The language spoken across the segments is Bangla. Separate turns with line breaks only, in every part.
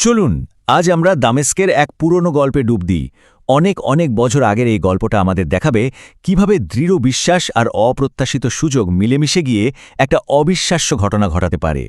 চলুন আজ আমরা দামেস্কের এক পুরনো গল্পে ডুব দিই। অনেক অনেক বছর আগের এই গল্পটা আমাদের দেখাবে কিভাবে দৃঢ় বিশ্বাস আর অপ্রত্যাশিত সুযোগ মিলেমিশে গিয়ে একটা অবিশ্বাস্য ঘটনা ঘটাতে পারে।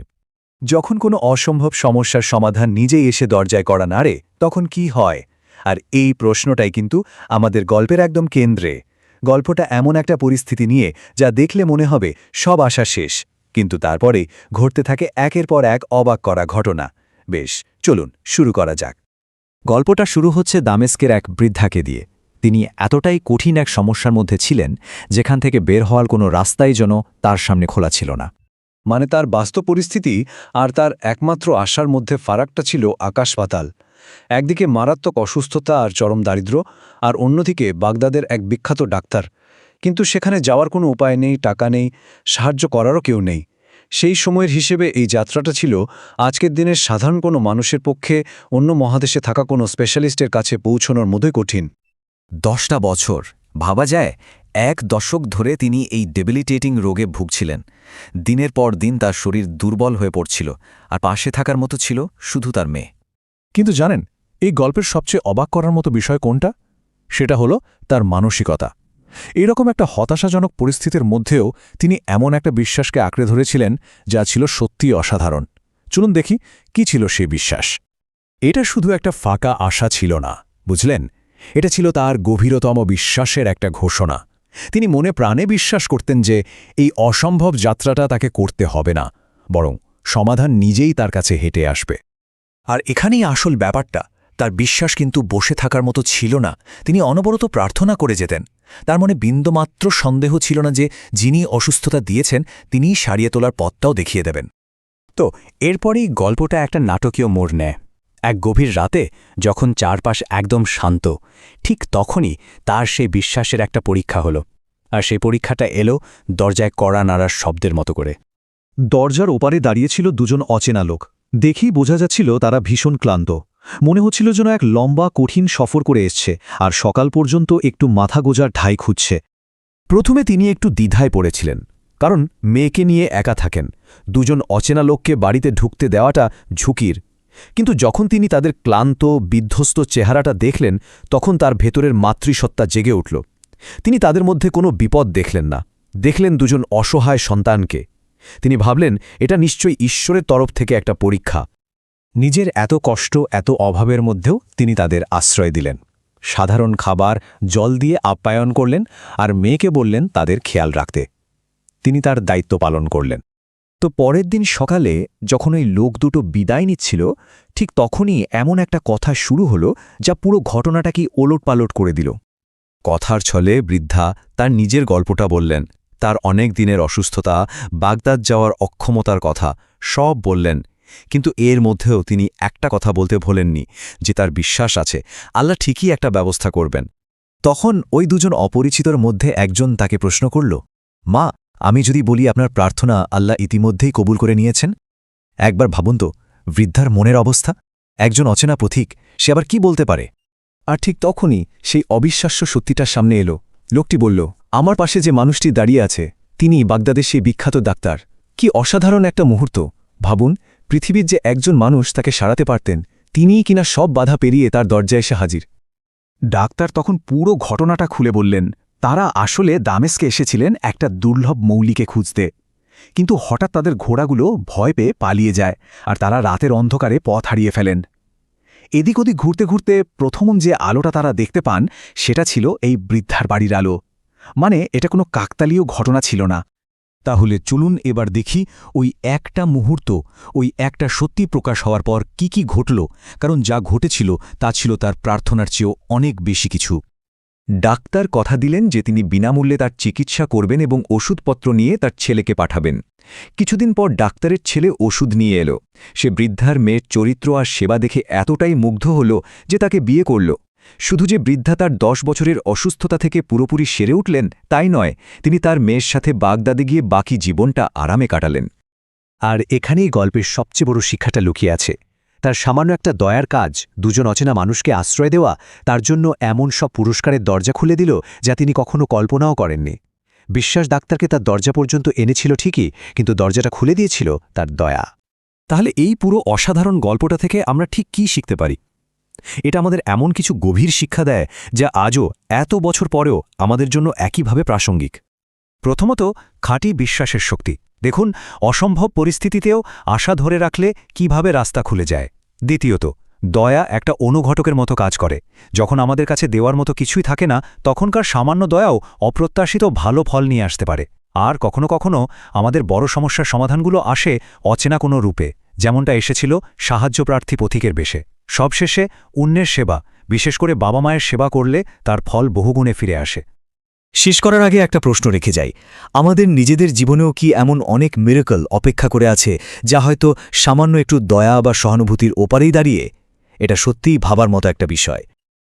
যখন কোনো অসম্ভব সমস্যার সমাধান নিজেই এসে দরজায় কড়া নাড়ে তখন কি হয়? আর এই প্রশ্নটাই কিন্তু আমাদের গল্পের একদম কেন্দ্রে। গল্পটা এমন একটা পরিস্থিতি নিয়ে যা দেখলে মনে হবে সব আশা শেষ, কিন্তু তারপরে ঘটতে থাকে একের পর এক অবাক করা ঘটনা। বেশ, চলুন শুরু করা যাক।
গল্পটা শুরু হচ্ছে দামেস্কের এক বৃদ্ধাকে দিয়ে। তিনি এতটাই কঠিন এক সমস্যার মধ্যে ছিলেন যেখান থেকে বের হওয়ার কোনো রাস্তাই যেন তার সামনে খোলা ছিল না।
মানে তার বাস্তব পরিস্থিতি আর তার একমাত্র আশার মধ্যে ফারাকটা ছিল আকাশ পাতাল। একদিকে মারাত্মক অসুস্থতা আর চরম দারিদ্র্য, আর অন্যদিকে বাগদাদের এক বিখ্যাত ডাক্তার, কিন্তু সেখানে যাওয়ার কোনো উপায় নেই, টাকা নেই, সাহায্য করারও কেউ নেই। সেই সময়ের হিসেবে এই যাত্রাটা ছিল আজকের দিনের সাধারণ কোনো মানুষের পক্ষে অন্য মহাদেশে থাকা কোনো স্পেশালিস্টের কাছে পৌঁছানোর মতোই কঠিন।
10টা বছর, ভাবা যায় 1 দশক ধরে তিনি এই ডেবিলিটেটিং রোগে ভুগছিলেন। দিনের পর দিন তার শরীর দুর্বল হয়ে পড়ছিল, আর পাশে থাকার মতো ছিল শুধু তার মেয়ে।
কিন্তু জানেন এই গল্পের সবচেয়ে অবাক করার মতো বিষয় কোনটা? সেটা হলো তার মানসিকতা। এরকম একটা হতাশাজনক পরিস্থিতির মধ্যেও তিনি এমন একটা বিশ্বাসকে আঁকড়ে ধরেছিলেন যা ছিল সত্যিই অসাধারণ। চলুন দেখি কি ছিল সেই বিশ্বাস। এটা শুধু একটা ফাঁকা আশা ছিল না, বুঝলেন, এটা ছিল তার গভীরতম বিশ্বাসের একটা ঘোষণা। তিনি মনে প্রাণে বিশ্বাস করতেন যে এই অসম্ভব যাত্রাটা তাকে করতে হবে না, বরং সমাধান নিজেই তার কাছে হেঁটে আসবে।
আর এখানেই আসল ব্যাপারটা, তার বিশ্বাস কিন্তু বসে থাকার মতো ছিল না। তিনি অনবরত প্রার্থনা করে যেতেন। তার মনে বিন্দুমাত্র সন্দেহ ছিল না যে যিনি অসুস্থতা দিয়েছেন তিনিই সারিয়ে তোলার পথটাও দেখিয়ে দেবেন। তো এরপরেই গল্পটা একটা নাটকীয় মোড় নেয়। এক গভীর রাতে যখন চারপাশ একদম শান্ত, ঠিক তখনই তার সেই বিশ্বাসের একটা পরীক্ষা হলো। আর সেই পরীক্ষাটা এলো দরজায় কড়া নাড়ার শব্দের মতো করে।
দরজার ওপারে দাঁড়িয়েছিল দুজন অচেনা লোক। দেখেই বোঝা যাচ্ছিল তারা ভীষণ ক্লান্ত। মনে হচ্ছিল যেন এক লম্বা কঠিন সফর করে এসছে আর সকাল পর্যন্ত একটু মাথা গোজার ঠাঁই খুঁজছে।
প্রথমে তিনি একটু দ্বিধায় পড়েছিলেন, কারণ মেয়েকে নিয়ে একা থাকেন। দুজন অচেনা লোককে বাড়িতে ঢুকতে দেওয়াটা ঝুঁকির। কিন্তু যখন তিনি তাদের ক্লান্ত বিধ্বস্ত চেহারাটা দেখলেন তখন তার ভেতরের মাতৃসত্তা জেগে উঠল। তিনি তাদের মধ্যে কোনো বিপদ দেখলেন না, দেখলেন দুজন অসহায় সন্তানকে। তিনি ভাবলেন এটা নিশ্চয়ই ঈশ্বরের তরফ থেকে একটা পরীক্ষা।
নিজের এত কষ্ট, এত অভাবের মধ্যেও তিনি তাদের আশ্রয় দিলেন। সাধারণ খাবার, জল দিয়ে আপ্যায়ন করলেন আর মেয়েকে বললেন তাদের খেয়াল রাখতে। তিনি তার দায়িত্ব পালন করলেন।
তো পরের দিন সকালে যখন ওই লোক দুটো বিদায় নিচ্ছিল, ঠিক তখনই এমন একটা কথা শুরু হলো যা পুরো ঘটনাটাকেই ওলটপালট করে দিল।
কথার ছলে বৃদ্ধা তার নিজের গল্পটা বললেন। তার অনেক দিনের অসুস্থতা, বাগদাদ যাওয়ার অক্ষমতার কথা সব বললেন। কিন্তু এর মধ্যেও তিনি একটা কথা বলতে ভোলেননি, যে তার বিশ্বাস আছে আল্লাহ ঠিকই একটা ব্যবস্থা করবেন।
তখন ওই দুজন অপরিচিতর মধ্যে একজন তাকে প্রশ্ন করল, মা, আমি যদি বলি আপনার প্রার্থনা আল্লাহ ইতিমধ্যেই কবুল করে নিয়েছেন? একবার ভাবুন তো বৃদ্ধার মনের অবস্থা। একজন অচেনা পথিক, সে আবার কি বলতে পারে?
আর ঠিক তখনই সেই অবিশ্বাস্য সত্যিটার সামনে এলো। লোকটি বলল, আমার পাশে যে মানুষটি দাঁড়িয়ে আছে তিনি বাগদাদের সেই বিখ্যাত ডাক্তার। কি অসাধারণ একটা মুহূর্ত! ভাবুন, পৃথিবীর যে একজন মানুষ তাকে সারাতে পারতেন, তিনিই কিনা সব বাধা পেরিয়ে তার দরজায় এসে হাজির।
ডাক্তার তখন পুরো ঘটনাটা খুলে বললেন। তারা আসলে দামেস্কে এসেছিলেন একটা দুর্লভ মৌলিকে খুঁজতে, কিন্তু হঠাৎ তাদের ঘোড়াগুলো ভয় পেয়ে পালিয়ে যায় আর তারা রাতের অন্ধকারে পথ হারিয়ে ফেলেন। এদিক ওদিক ঘুরতে ঘুরতে প্রথম যে আলোটা তারা দেখতে পান সেটা ছিল এই বৃদ্ধার বাড়ির আলো। মানে এটা কোনো কাকতালীয় ঘটনা ছিল না।
তাহলে চলুন এবার দেখি ওই একটা মুহূর্ত, ওই একটা সত্যি প্রকাশ হওয়ার পর কি কি ঘটল, কারণ যা ঘটেছিল তা ছিল তার প্রার্থনার চেয়েও অনেক বেশি কিছু।
ডাক্তার কথা দিলেন যে তিনি বিনামূল্যে তার চিকিৎসা করবেন এবং ওষুধপত্র নিয়ে তার ছেলেকে পাঠাবেন। কিছুদিন পর ডাক্তারের ছেলে ওষুধ নিয়ে এলো। সে বৃদ্ধার মেয়ের চরিত্র আর সেবা দেখে এতটাই মুগ্ধ হল যে তাকে বিয়ে করল। শুধু যে বৃদ্ধা তার 10 বছরের অসুস্থতা থেকে পুরোপুরি সেরে উঠলেন তাই নয়, তিনি তার মেয়ের সাথে বাগদাদে গিয়ে বাকি জীবনটা আরামে কাটালেন।
আর এখানেই গল্পের সবচেয়ে বড় শিক্ষাটা লুকিয়ে আছে। তার সামান্য একটা দয়ার কাজ, দুজন অচেনা মানুষকে আশ্রয় দেওয়া, তার জন্য এমন সব পুরস্কারের দরজা খুলে দিল যা তিনি কখনো কল্পনাও করেননি। বিশ্বাস ডাক্তারকে তার দরজা পর্যন্ত এনেছিল ঠিকই, কিন্তু দরজাটা খুলে দিয়েছিল তার দয়া।
তাহলে এই পুরো অসাধারণ গল্পটা থেকে আমরা ঠিক কী শিখতে পারি? এটা আমাদের এমন কিছু গভীর শিক্ষা দেয় যা আজও এত বছর পরেও আমাদের জন্য একইভাবে প্রাসঙ্গিক। প্রথমত, খাঁটি বিশ্বাসের শক্তি। দেখুন, অসম্ভব পরিস্থিতিতেও আশা ধরে রাখলে কিভাবে রাস্তা খুলে যায়। দ্বিতীয়ত, দয়া একটা অনুঘটকের মতো কাজ করে। যখন আমাদের কাছে দেওয়ার মতো কিছুই থাকে না, তখনকার সামান্য দয়াও অপ্রত্যাশিত ভালো ফল নিয়ে আসতে পারে। আর কখনো কখনো আমাদের বড় সমস্যার সমাধানগুলো আসে অচেনা কোনো রূপে, যেমনটা এসেছিল সাহায্যপ্রার্থী পথিকের বেশে। সবশেষে অন্যের সেবা, বিশেষ করে বাবা মায়ের সেবা করলে তার ফল বহুগুণে ফিরে আসে।
শেষ করার আগে একটা প্রশ্ন রেখে যাই, আমাদের নিজেদের জীবনেও কি এমন অনেক মিরাকল অপেক্ষা করে আছে যা হয়তো সামান্য একটু দয়া বা সহানুভূতির ওপারেই দাঁড়িয়ে? এটা সত্যিই ভাবার মতো একটা বিষয়।